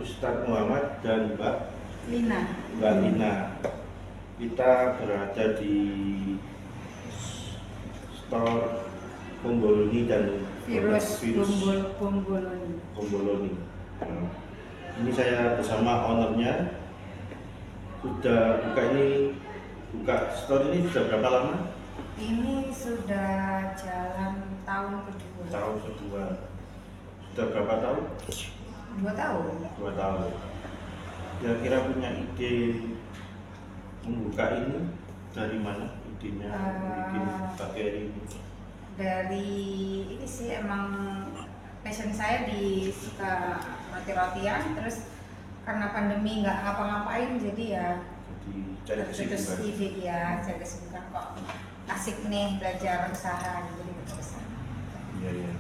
Ustadz Muhammad dan Mbak Lina. Kita berada di store Bomboloni dan Virus Bomboloni. Bomboloni. Nah, ini saya bersama ownernya. Buka store ini sudah berapa lama? Ini sudah jalan tahun kedua. Tahun kedua. Sudah berapa tahun? 2 tahun. 2 tahun. Kira-kira punya ide membuka ini dari mana? Idenya bikin bakeri ini? Dari ini sih emang passion saya di suka roti-rotian, terus karena pandemi nggak ngapa-ngapain jadi ya cari kesibukan kok asik nih belajar usaha jadi kesana. Iya.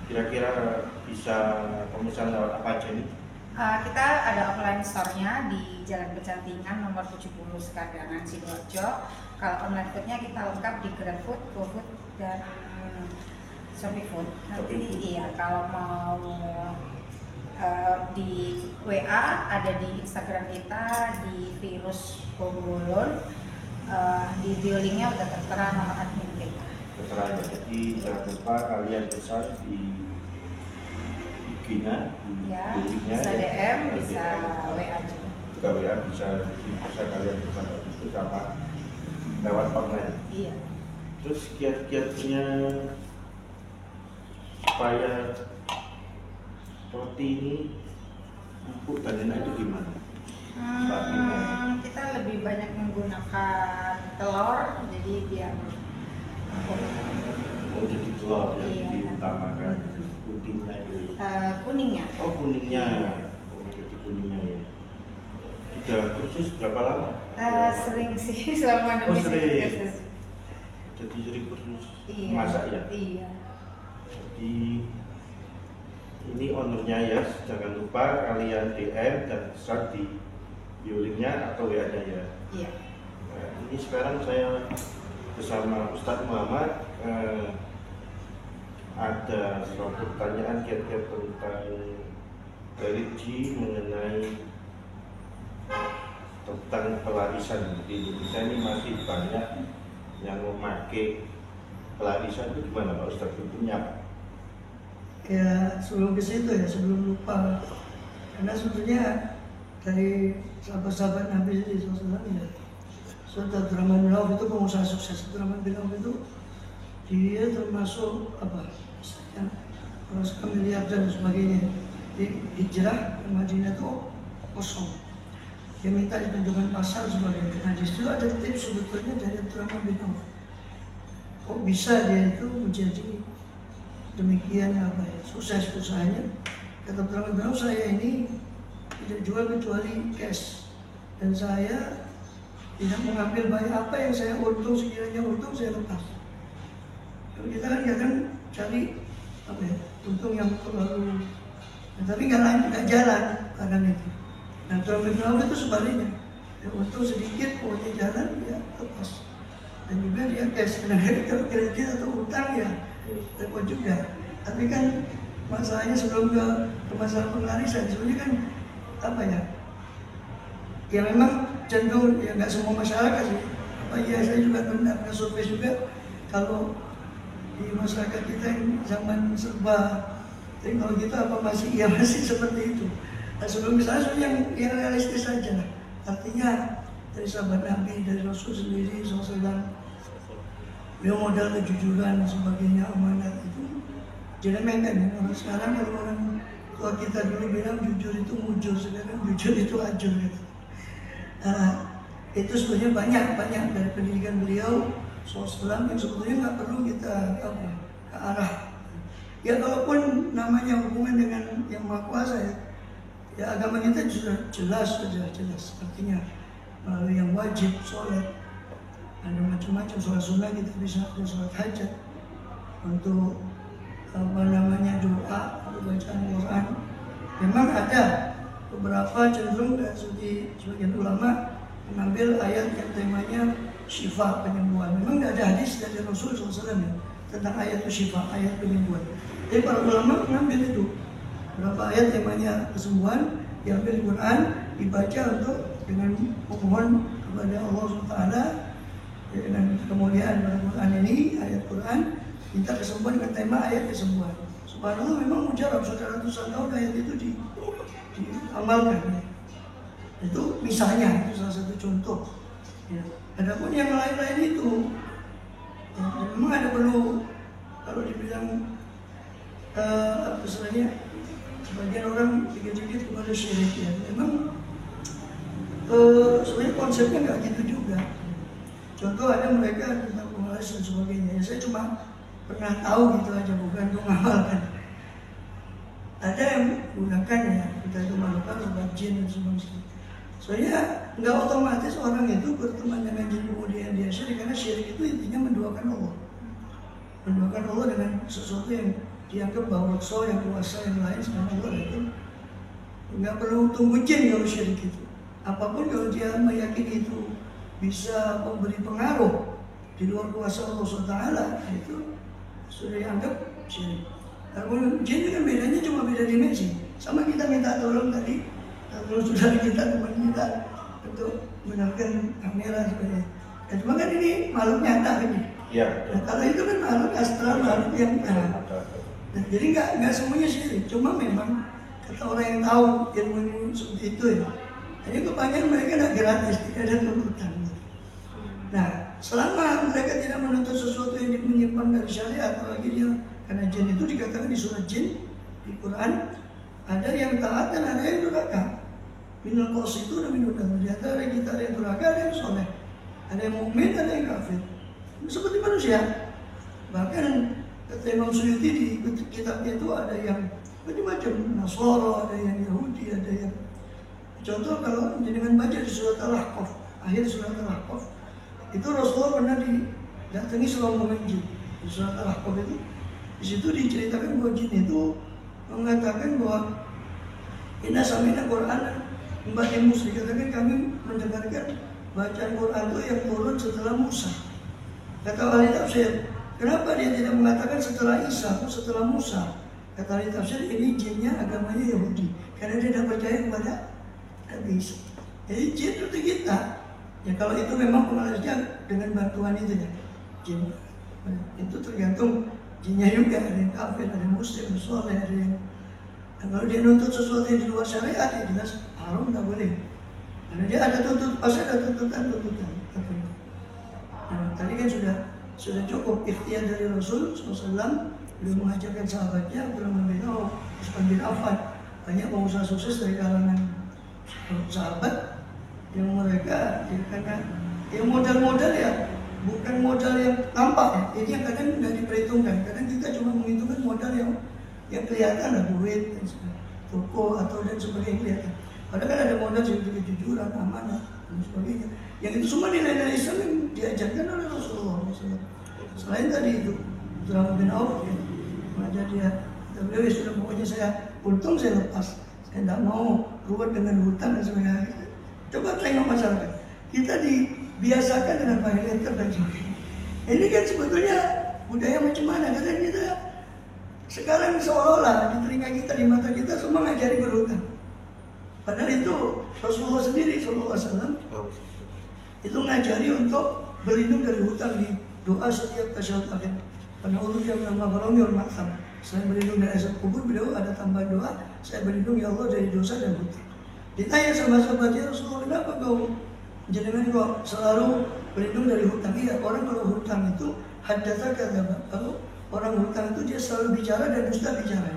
Kira-kira bisa pemesan lewat apa aja nih? Kita ada offline store-nya di Jalan Pecantingan nomor 70 Sekardangan Sidoarjo. Kalau online food-nya kita lengkap di GrabFood, GoFood dan Shopee Food. Nanti iya kalau mau di WA ada di Instagram kita di Virus Bombolon, di bio linknya udah tertera nomor admin kita. Tertera ya, jadi jangan lupa kalian pesan di IG-nya, Ya, linknya, bisa DM, bisa DM. WA juga. Juga WA bisa kalian pesan itu sama lewat online. Iya. Terus kiat-kiatnya supaya roti ini empuk dan enak itu gimana? Kita lebih banyak menggunakan telur, jadi biar Oh, jadi telur yang Iya. diutamakan, putihnya itu. kuningnya. Oh, kuningnya. Oh, jadi kuningnya ya. Sudah kursus berapa lama? Sering sih selama Oh, pandemi sering. kursus. Jadi sering kursus Iya. masak ya? Iya. Jadi ini ownernya ya, jangan lupa kalian DM dan search di bio linknya atau WA-nya ya. Iya. Nah, ini sekarang saya bersama Ustadz Muhammad, ada suatu pertanyaan kira-kira tentang religi mengenai tentang pelarisan di Indonesia ini masih banyak yang memakai pelarisan itu gimana Pak Ustadz, hukumnya apa? Ya sebelum ke situ ya, sebelum lupa, karena sebetulnya dari sahabat-sahabat Nabi SAW ya, Saudara Abdurrahman bin Auf itu pengusaha sukses. Abdurrahman bin Auf itu dia termasuk misalnya orang miliarder dan sebagainya. Di hijrah ke Madinah itu kosong. Dia minta ditunjukkan pasar sebagainya. Nah di situ ada tips sebetulnya dari Abdurrahman bin Auf. Kok bisa dia itu menjadi demikian sukses usahanya? Kata Abdurrahman bin Auf, saya ini tidak jual kecuali cash, dan saya tidak mengambil banyak apa yang saya untung, sekiranya untung saya lepas. Kalau kita kan cari untung yang terlalu, tapi nggak jalan karena itu. Nah Abdurrahman bin Auf itu sebaliknya, ya, untung sedikit pokoknya jalan ya lepas, dan juga dia cash. Karena kalau kredit atau utang ya repot juga. Tapi kan masalahnya sebelum ke masalah penglarisan, sebenarnya kan ya memang cenderung ya nggak semua masyarakat sih. Saya juga pernah survei juga, kalau di masyarakat kita yang zaman serba teknologi itu masih seperti itu. Nah, sebelum misalnya yang realistis saja, artinya dari sahabat Nabi, dari Rasul sendiri SAW, dia modal kejujuran dan sebagainya, amanat itu diremehkan. Orang sekarang kalau orang tua kita dulu bilang jujur itu mujur, sekarang jujur itu ajur gitu. Itu sebenarnya banyak dari pendidikan beliau SAW yang sebetulnya nggak perlu kita ke arah. Ya kalaupun namanya hubungan dengan yang Maha Kuasa ya agama kita sudah jelas. Artinya melalui yang wajib, sholat, ada macam-macam, sholat sunnah kita bisa, ada sholat hajat, untuk doa, untuk bacaan Quran. Memang ada beberapa cenderung seperti sebagian ulama mengambil ayat yang temanya syifa, penyembuhan. Memang tidak ada hadis dari Rasul SAW tentang ayat itu syifa, ayat penyembuhan. Tapi para ulama mengambil itu beberapa ayat temanya kesembuhan, diambil Quran, dibaca untuk dengan memohon kepada Allah SWT dengan kemuliaan pada Quran ini, ayat Quran, minta kesembuhan dengan tema ayat kesembuhan. Subhanallah, memang mujarab secara ratusan tahun ayat itu diamalkan. Itu misalnya, itu salah satu contoh. Ya. Adapun yang lain-lain itu, ya, memang ada perlu, kalau dibilang apa istilahnya, sebagian orang dikit-dikit kepada syirik ya. Memang sebenarnya konsepnya nggak gitu juga. Contoh ada mereka tentang pengalas dan sebagainya. Ya, saya cuma pernah tahu gitu aja, bukan mengamalkan. Ada yang menggunakan ya, kita itu melakukan obat jin dan sebagainya. Soalnya nggak otomatis orang itu berteman dengan jin kemudian dia syirik, karena syirik itu intinya menduakan Allah. Menduakan Allah dengan sesuatu yang dianggap bahwa yang kuasa yang lain selain Allah, itu nggak perlu tunggu jin kalau syirik itu. Apapun kalau dia meyakini itu bisa memberi pengaruh di luar kuasa Allah SWT, itu sudah dianggap syirik. Kalau jin kan bedanya cuma beda dimensi. Sama kita minta tolong tadi, kalau sudah kita teman kita untuk benarkan kamera sebagainya. Ya, cuma kan ini makhluk nyata ini. Ya. Nah, kalau itu kan makhluk astral, makhluk yang nah, jadi nggak semuanya syirik. Cuma memang kata orang yang tahu ilmu seperti itu ya. Jadi kebanyakan mereka tidak gratis, tidak ada tuntutan. Nah, selama mereka tidak menuntut sesuatu yang menyimpang dari syariat, apalagi dia, karena jin itu dikatakan di surah jin di Quran, ada yang taat dan ada yang durhaka. Minul qos itu dan minul kafir. Di antara kita ada yang durhaka, ada yang soleh, ada yang mukmin, ada yang kafir. Seperti manusia. Bahkan kata Imam Suyuti di kitabnya itu ada yang macam-macam, Nasara, ada yang Yahudi, ada yang contoh kalau dengan baca di surat Al-Ahqaf, akhir surat Al-Ahqaf, itu Rasulullah pernah didatangi serombongan jin. Di surat Al-Ahqaf itu, di situ diceritakan bahwa jin itu mengatakan bahwa inna sami'na Qur'an membaca Musa, dikatakan kami mendengarkan bacaan Quran itu yang turun setelah Musa. Kata ahli tafsir, kenapa dia tidak mengatakan setelah Isa atau setelah Musa? Kata ahli tafsir, ini jinnya agamanya Yahudi, karena dia tidak percaya kepada Nabi Isa. Jadi jin itu kita. Ya kalau itu memang pengalasnya dengan bantuan itu ya, jin. Itu tergantung jinnya juga, ada yang kafir, ada yang muslim, soleh, ada yang. Dan kalau dia nuntut sesuatu yang di luar syariat, ya jelas haram, tidak boleh. Karena dia ada pasti ada tuntutan. Nah, tadi kan sudah cukup ikhtiar dari Rasul SAW. Beliau mengajarkan sahabatnya, Abdullah bin Utsman bin Affan, banyak pengusaha sukses dari kalangan sahabat yang mereka karena yang modal-modal ya bukan modal yang nampak ya. Ini yang kadang nggak diperhitungkan. Kadang kita cuma menghitungkan modal yang kelihatan lah, duit, toko atau dan sebagainya kelihatan. Padahal kan ada modal seperti kejujuran, amanah dan sebagainya. Yang itu semua nilai-nilai Islam yang diajarkan oleh Rasulullah SAW. Selain tadi itu, Abdurrahman bin Auf ya, mengajar dia. Beliau sudah pokoknya saya untung saya lepas. Saya tidak mau ruwet dengan hutang dan sebagainya. Coba tengok masyarakat. Kita dibiasakan dengan paylater dan sebagainya. Ini kan sebetulnya budaya macam mana? Karena kita sekarang seolah-olah di telinga kita, di mata kita semua ngajari berhutang. Padahal itu Rasulullah sendiri SAW itu ngajari untuk berlindung dari hutang di doa setiap tasyahud akhir. Karena Allah yang nama Qarami wal Ma'tham. Selain berlindung dari azab kubur, beliau ada tambahan doa, saya berlindung ya Allah dari dosa dan hutang. Ditanya sama sahabatnya, Rasulullah, kenapa kau jenengan kok selalu berlindung dari hutang? Iya, orang kalau hutang itu haddatsa kadzaba. Kalau orang hutang itu dia selalu bicara dan dusta bicara.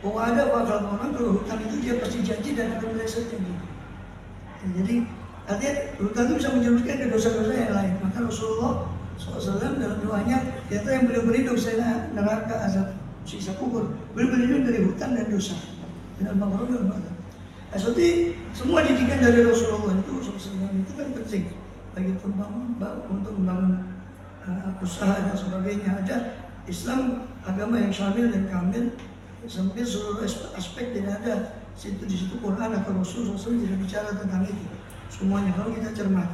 Oh ada bakal orang kalau hutang itu dia pasti janji dan akan meleset janji. Jadi artinya hutang itu bisa menjerumuskan ke dosa-dosa yang lain. Maka Rasulullah SAW dalam doanya, ternyata yang beliau berlindung saya neraka azab siksa kubur. Beliau berlindung dari hutang dan dosa. Dan al-Maghrib al-Maghrib. Seperti semua didikan dari Rasulullah itu itu kan penting bagi untuk membangun usaha dan sebagainya. Ada Islam agama yang syamil dan kamil sampai seluruh aspek, tidak ada di situ Quran atau Rasul SAW tidak bicara tentang itu semuanya kalau kita cermat.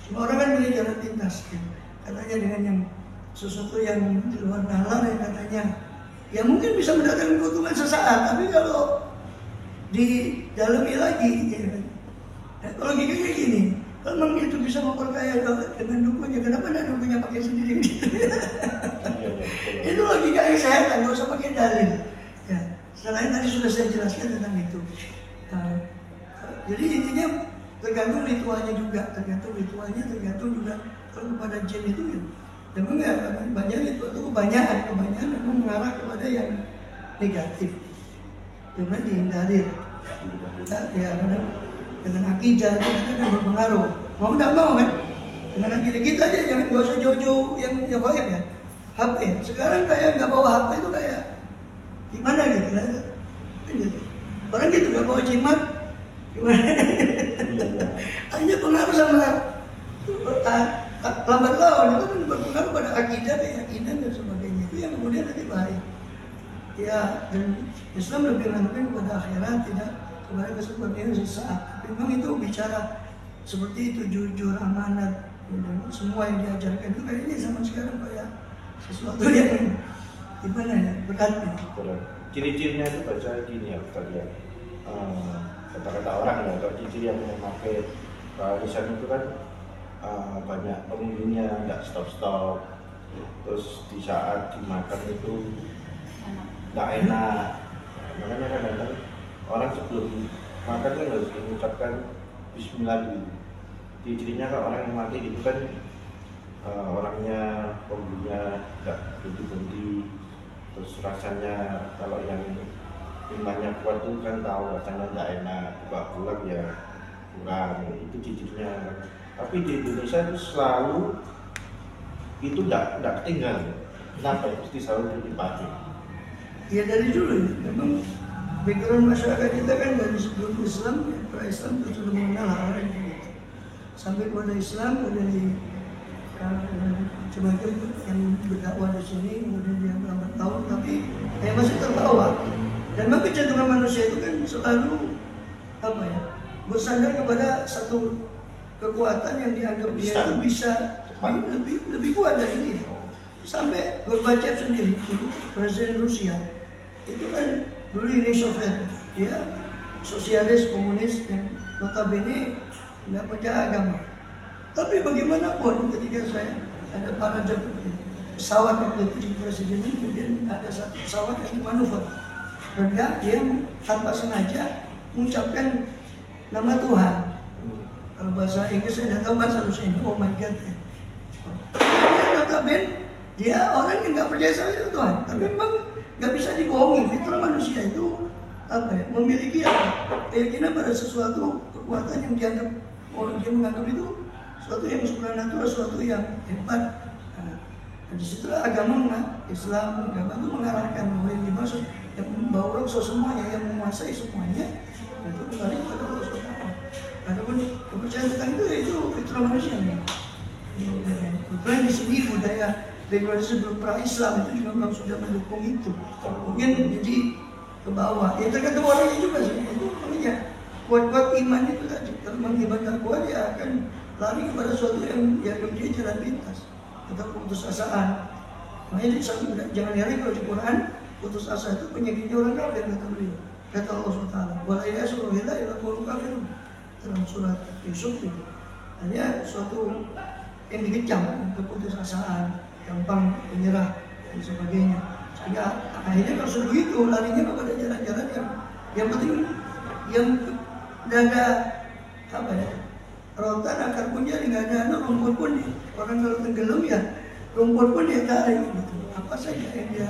Semua orang kan milih jalan pintas ya. Katanya dengan yang sesuatu yang di luar nalar yang katanya ya mungkin bisa mendatangkan keuntungan sesaat, tapi kalau didalami lagi. Ya kan? Nah, kalau logikanya gini, kalau memang itu bisa memperkaya dengan dukunya, kenapa tidak dukunya pakai sendiri? Itu logika yang sehat, nggak usah pakai dalil. Ya, selain tadi sudah saya jelaskan tentang itu. Jadi intinya tergantung ritualnya juga, tergantung juga kalau kepada jin itu ya. Memang ya banyak itu kebanyakan memang mengarah kepada yang negatif. Cuma dihindari. Ya, dengan akidah itu kan berpengaruh. Mau tidak mau kan? Dengan akidah kita aja jangan gak usah jauh-jauh yang gaib ya. HP. Sekarang kayak nggak bawa HP itu kayak gimana gitu kan? Orang gitu nggak bawa jimat, gimana? Hanya pengaruh sama lambat laun itu kan berpengaruh pada akidah, keyakinan dan sebagainya. Itu yang kemudian nanti bahaya. Ya, dan Islam lebih menganjurkan kepada akhirat, tidak kepada kesempatan sesaat. Memang itu bicara seperti itu, jujur, amanat, dan semua yang diajarkan itu kayaknya zaman sekarang kayak sesuatu yang gimana ya, berat. Ciri-cirinya itu baca gini ya, kalian. Kata-kata orang ya, kalau ciri yang memakai lisan itu kan banyak pengunjungnya, nggak stop-stop. Terus di saat dimakan itu nggak enak. Makanya kadang-kadang orang sebelum makan kan harus mengucapkan Bismillah dulu. Ciri-cirinya kalau orang yang mati itu kan orangnya, pembuluhnya nggak berhenti-henti. Terus rasanya kalau yang imannya kuat itu kan tahu rasanya nggak enak, buka ya kurang, itu ciri-cirinya. Tapi di Indonesia itu selalu itu nggak ketinggal. Kenapa? Pasti selalu dipakai. Ya dari dulu ya, memang background masyarakat kita kan dari sebelum Islam, ya, pra-Islam itu sudah mengenal hal yang begitu. Sampai kepada Islam, dari sebagian yang berdakwah di sini, kemudian dia berapa tahun, tapi masih terbawa. Dan memang kecenderungan manusia itu kan selalu bersandar kepada satu kekuatan yang dianggap dia itu bisa lebih kuat dari dia. Sampai Gorbachev sendiri, presiden Rusia, itu kan dulu Uni Soviet, dia sosialis, komunis, yang notabene nggak percaya agama. Tapi bagaimanapun ketika saya ada para pesawat waktu itu di presiden ini, kemudian ada satu pesawat yang dimanuver, dan dia tanpa sengaja mengucapkan nama Tuhan. Kalau bahasa Inggris saya tidak tahu, bahasa Rusia ini, oh my God. Notabene dia orang yang nggak percaya sama itu Tuhan, tapi memang nggak bisa dibohongi. Fitrah manusia itu memiliki keyakinan pada sesuatu kekuatan yang dianggap orang dia menganggap itu sesuatu yang supranatural, sesuatu yang hebat. Nah, di situ agama Islam, agama itu mengarahkan bahwa yang dimaksud yang membawa semuanya, yang menguasai semuanya, itu kembali kepada Allah SWT. Adapun kepercayaan tentang itu fitrah manusia. Kemudian di sini budaya background sebelum pra-Islam itu juga memang sudah mendukung itu. Mungkin jadi ke bawah. Ya tergantung orangnya juga sih. Itu makanya kuat-kuat iman itu tadi. Kalau memang iman tak kuat, dia akan lari kepada sesuatu yang dia jalan pintas atau putus asaan. Makanya jangan lari kalau di Quran putus asa itu penyakitnya orang kafir, kata beliau. Kata Allah SWT. Wala yasru ila ila qawlu kafirun. Dalam surat Yusuf itu. Hanya suatu yang dikecam, keputusasaan, gampang menyerah dan sebagainya. Sehingga akhirnya kalau sudah itu larinya kepada jalan-jalan yang penting yang tidak ada rotan, akar pun jadi nggak ada, rumput pun orang kalau tenggelam ya rumput pun dia tarik gitu. Apa saja yang dia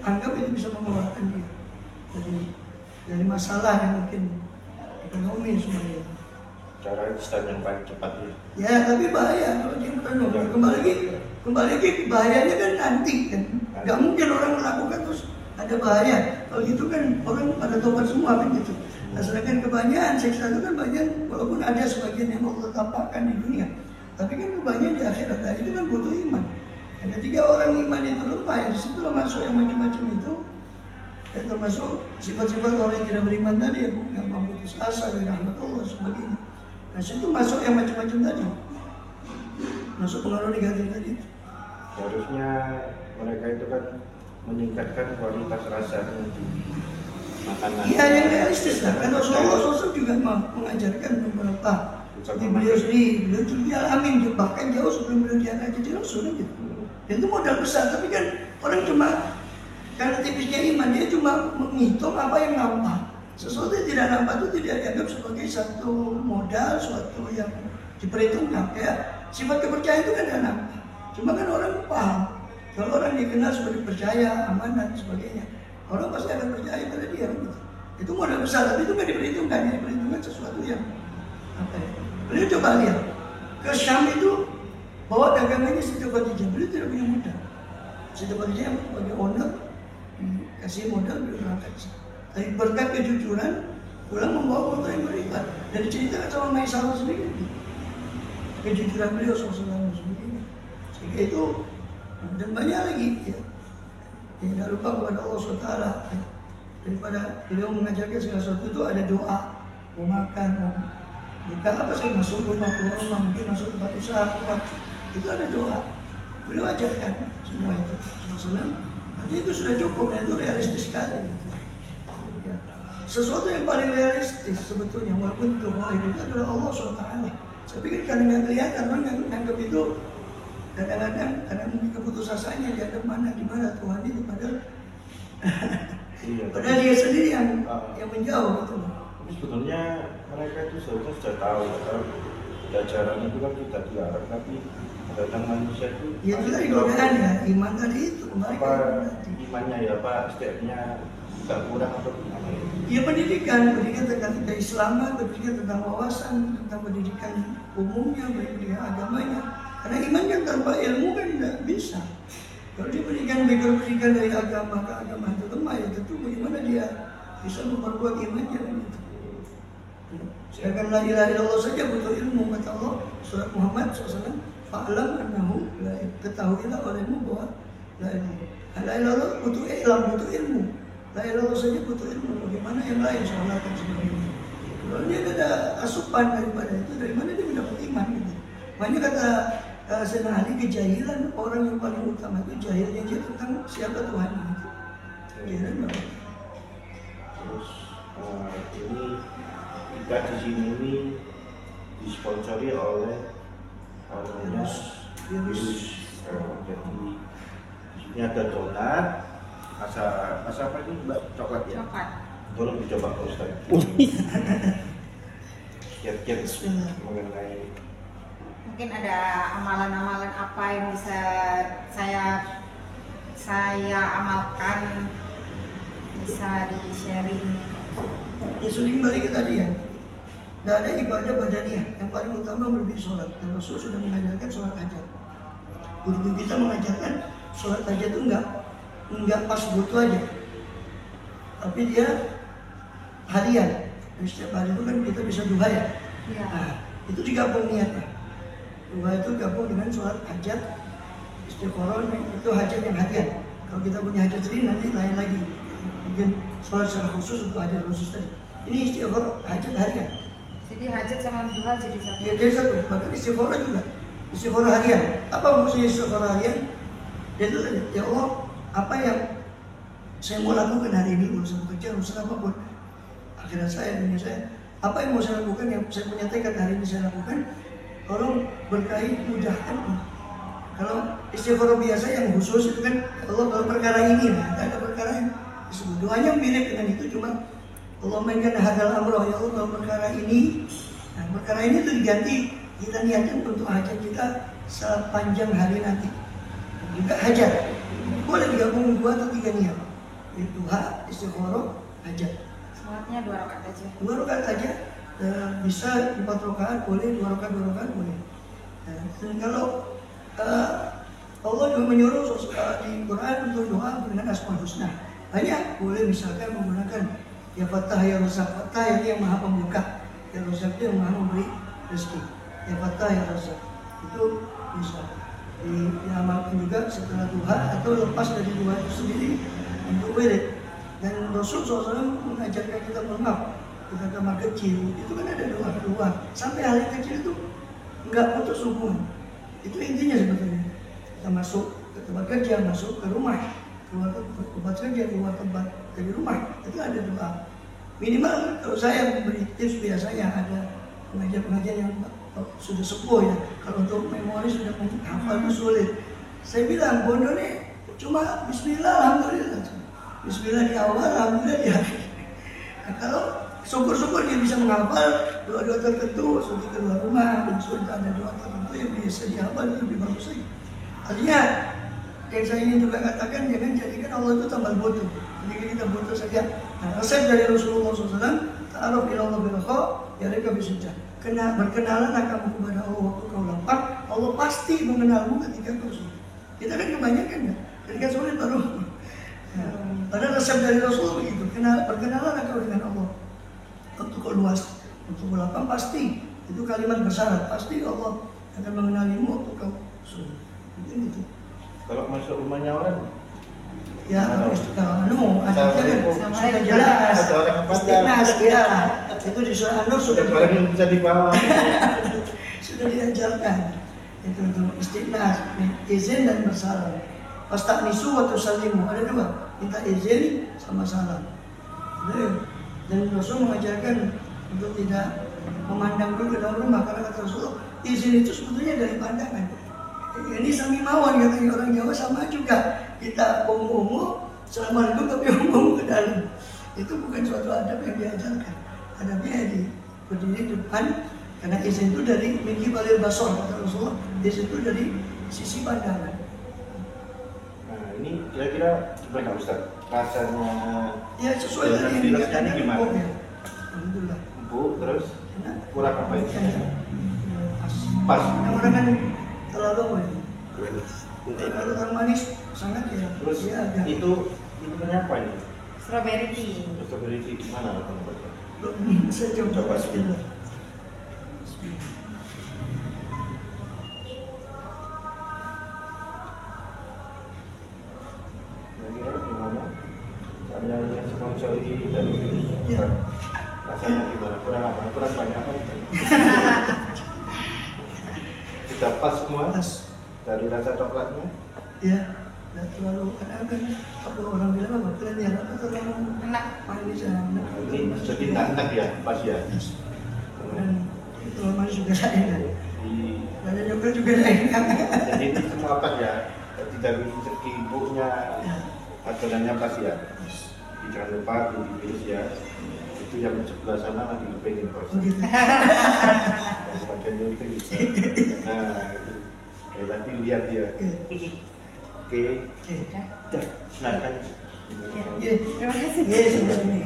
anggap itu bisa mengeluarkan dia dari masalah yang mungkin ekonomi semuanya. Cara instan yang paling cepat ya. Ya, tapi bahaya kalau dia kembali lagi bahayanya kan nanti kan. Gak mungkin orang melakukan terus ada bahaya. Kalau gitu kan orang pada tobat semua kan gitu. Nah, sedangkan kebanyakan siksa itu kan banyak, walaupun ada sebagian yang Allah tampakkan di dunia, tapi kan kebanyakan di akhirat. Nah, itu kan butuh iman. Dan ketika orang iman itu lemah, ya disitulah masuk yang macam-macam itu. Ya, termasuk sifat-sifat orang yang tidak beriman tadi, yang memutus asa dari rahmat Allah sebagainya. Nah, situ masuk yang macam-macam tadi, masuk pengaruh negatif tadi. Harusnya mereka itu kan meningkatkan kualitas rasa yang tinggi. makanan. Iya, yang realistis lah. Kan Rasulullah SAW juga mengajarkan beberapa. Seperti beliau sendiri, beliau juga alamin, bahkan jauh sebelum beliau diangkat jadi Rasul gitu. Dan itu modal besar, tapi kan orang cuma karena tipisnya iman, dia cuma menghitung apa yang nampak. Sesuatu yang tidak nampak itu tidak dianggap sebagai satu modal, suatu yang diperhitungkan. Kayak sifat kepercayaan itu kan tidak nampak. Cuma kan orang paham, kalau orang dikenal sebagai percaya, amanah dan sebagainya, orang pasti akan percaya pada dia gitu. Itu modal besar, tapi itu kan diperhitungkan, ya diperhitungkan sesuatu yang apa ya? Beliau coba lihat ke Syam itu bawa dagangannya Siti Khadijah, beliau tidak punya modal. Siti Khadijah yang sebagai owner kasih modal beliau berangkat. Tapi berkat kejujuran pulang membawa motor yang berikat dan diceritakan sama Maisarah sendiri. Kejujuran beliau SAW sendiri. Sehingga itu dan banyak lagi ya. Tidak lupa kepada Allah SWT ya. Daripada beliau mengajarkan segala sesuatu itu ada doa, mau makan, mau buka apa sih, masuk rumah, keluar rumah, mungkin masuk tempat usaha, itu ada doa. Beliau ajarkan semua itu. Nanti itu sudah cukup, dan itu realistis sekali. Ya. Sesuatu yang paling realistis sebetulnya, walaupun doa itu adalah Allah SWT. Saya pikir karena nggak kelihatan, orang nganggap itu kadang-kadang karena mungkin keputusasanya dianggap mana di mana Tuhan itu, padahal padahal dia sendiri yang menjauh gitu. Sebetulnya mereka itu seharusnya sudah tahu kalau ajaran itu kan kita dilarang, tapi datang manusia itu ya itu tadi godaan ya, iman tadi itu apa imannya ya Pak, setiapnya nggak kurang atau gimana ya? Ya pendidikan tentang keislaman, pendidikan tentang wawasan, tentang pendidikan umumnya, pendidikan agamanya. Karena iman kan tanpa ilmu kan tidak bisa. Kalau dia pendidikan dari agama ke agama itu lemah, ya tentu bagaimana dia bisa memperkuat imannya gitu. Sedangkan la ilaha illallah saja butuh ilmu, kata Allah surat Muhammad SAW, fa'lam annahu la, ketahuilah olehmu bahwa la ilaha illallah butuh ilmu. La ilaha illallah saja butuh ilmu, bagaimana yang lain sholat dan sebagainya. Kalau dia ada asupan daripada itu, dari mana dia mendapat iman gitu. Makanya kata Sayyidina Ali, kejahilan orang yang paling utama itu jahilnya dia tentang siapa Tuhan gitu. Kejahilan banget. Terus ini kita di sini ini disponsori oleh virus. Jadi ini ada donat, rasa apa ini Mbak? Coklat ya? Coklat. Tolong dicoba Pak Ustaz. Kiat-kiat mengenai Mungkin ada amalan-amalan apa yang bisa saya amalkan, bisa di-sharing. Ya sudah kembali ke tadi ya. Tidak ada ibadah badaniah yang paling utama melebihi sholat. Dan Rasul sudah mengajarkan sholat hajat. Guru kita mengajarkan sholat hajat itu enggak pas butuh aja, tapi dia harian. Jadi setiap hari itu kan kita bisa duha ya. Ya. Nah, itu digabung niatnya. Duha itu gabung dengan sholat hajat, istiqoroh itu hajat yang harian. Kalau kita punya hajat sendiri nanti lain lagi. Mungkin sholat secara khusus untuk hajat khusus tadi. Ini istiqoroh hajat harian. Jadi hajat sama duha jadi satu. Ya jadi satu. Bahkan istiqoroh juga. Istiqoroh harian. Apa maksudnya istiqoroh harian? Jadi ya Allah, apa yang saya mau lakukan hari ini, urusan kerja, urusan apapun, akhirat saya, dunia saya, apa yang mau saya lakukan, yang saya punya tekad hari ini saya lakukan, tolong berkahi mudahkan. Kalau istighfar biasa yang khusus itu kan Allah kalau perkara ini, tidak ada perkara yang disebut. Doanya mirip dengan itu, cuma Allah mainkan hadal amroh, ya Allah kalau perkara ini, nah perkara ini itu diganti, kita niatkan untuk hajat kita sepanjang hari nanti. Juga hajat, boleh digabung 2 atau 3 niat. Duha, istighfar, hajat. Sholatnya 2 rakaat aja. 2 rakaat aja, bisa 4 rakaat boleh, 2 rakaat boleh. Dan kalau Allah juga menyuruh di Quran untuk doa dengan Asmaul Husna. Banyak, boleh misalkan menggunakan ya Fattah ya Razak. Fattah yang maha pembuka, ya Razak itu yang maha memberi rezeki. Ya Fattah ya Razak itu bisa diamalkan juga setelah duha atau lepas dari duha itu sendiri untuk wirid. Dan Rasul SAW mengajarkan kita maaf kita kamar kecil itu kan ada doa sampai hal yang kecil itu nggak putus hubungan. Itu intinya sebetulnya. Kita masuk ke tempat kerja, masuk ke rumah, keluar tempat kerja, keluar tempat dari rumah itu ada doa. Minimal kalau saya memberi tips biasanya ada pengajian yang sudah sepuh ya. Kalau untuk memori sudah menghafal itu sulit. Saya bilang bondo nih cuma Bismillah, alhamdulillah. Bismillah di awal, alhamdulillah di akhir. Nah, kalau syukur-syukur dia bisa menghafal doa-doa tertentu, sudah keluar rumah dan sudah ada doa tertentu yang bisa dihafal, itu lebih bagus lagi. Artinya yang saya ingin juga katakan, jangan jadikan Allah itu tambal butuh. Jadi kita butuh saja. Nah, resep dari Rasulullah SAW, ta'aruf ila Allah bil khair, yarika bisujud. Berkenalan kamu kepada Allah waktu kau lapar, Allah pasti mengenalmu ketika kau sulit. Kita kan kebanyakan ya, ketika sulit baru. Ya. Pada resep dari Rasulullah begitu, berkenalan kau dengan Allah waktu kau luas, waktu kau lapar pasti. Itu kalimat bersyarat, pasti Allah akan mengenalimu waktu kau sulit. Gitu. Kalau masuk rumahnya orang, ya sudah jelas. Istiqnas ya, itu di surah An-Nur sudah yang bisa dibawa. sudah diajarkan. Itu istiqnas, izin dan bersalam. Fasta'nisu wa tusallimu, ada dua, minta izin sama salam. Dan Rasul mengajarkan untuk tidak memandang dulu ke dalam rumah, karena kata Rasul izin itu sebetulnya dari pandangan. Ini samimawan katanya orang Jawa, sama juga kita ungu-ungu assalamualaikum tapi ungu ke dalam, itu bukan suatu adab yang diajarkan. Adabnya berdiri depan, karena izin itu dari minggi balil basor kata Rasulullah, izin itu dari sisi pandangan. Nah ini kira-kira gimana Ustaz? Rasanya Ya sesuai dengan yang dikatakan gimana? Alhamdulillah. Empuk terus kurang apa itu? Pas. Orang kan terlalu apa ya? Kalau orang manis sangat ya. Terus ya, agak. itu apa ini? Strawberry tea. Strawberry tea gimana tempatnya? Saya coba sebentar. Kira-kira gimana? Saya yang sponsor ini dari Ya. rasanya gimana? Kurang apa? Kurang banyak apa? Sudah pas semua? Pas. Dari rasa coklatnya? Ya, dan terlalu kadang-kadang kalau orang bilang apa? Kalian ya apa terlalu Enak. manis ya. Nah, ini jadi enak ya, pas ya. Dan terlalu manis juga saya kan. Di Dan yogurt juga saya. jadi ini semua pas ya. Jadi dari segi ibunya adonannya pas ya. Jangan lupa dipilih ya. Itu yang sebelah sana lagi kepingin bos. Oh gitu. Bagiannya itu bisa. Nah, itu. Nanti lihat dia. Oke. Oke. Nah kan. Ya. Terima kasih. Ya, sudah ini.